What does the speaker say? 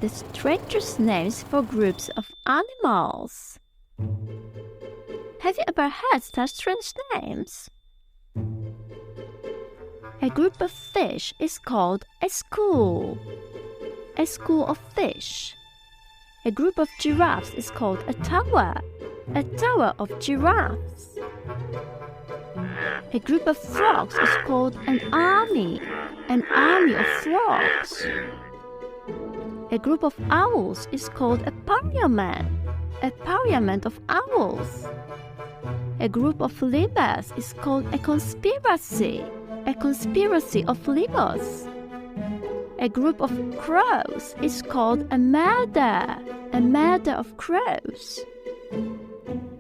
the strangest names for groups of animals. Have you ever heard such strange names? A group of fish is called a school of fish. A group of giraffes is called a tower of giraffes. A group of frogs is called an army of frogs. A group of owls is called a parliament of owls. A group of lemurs is called a conspiracy of lemurs. A group of crows is called a murder of crows.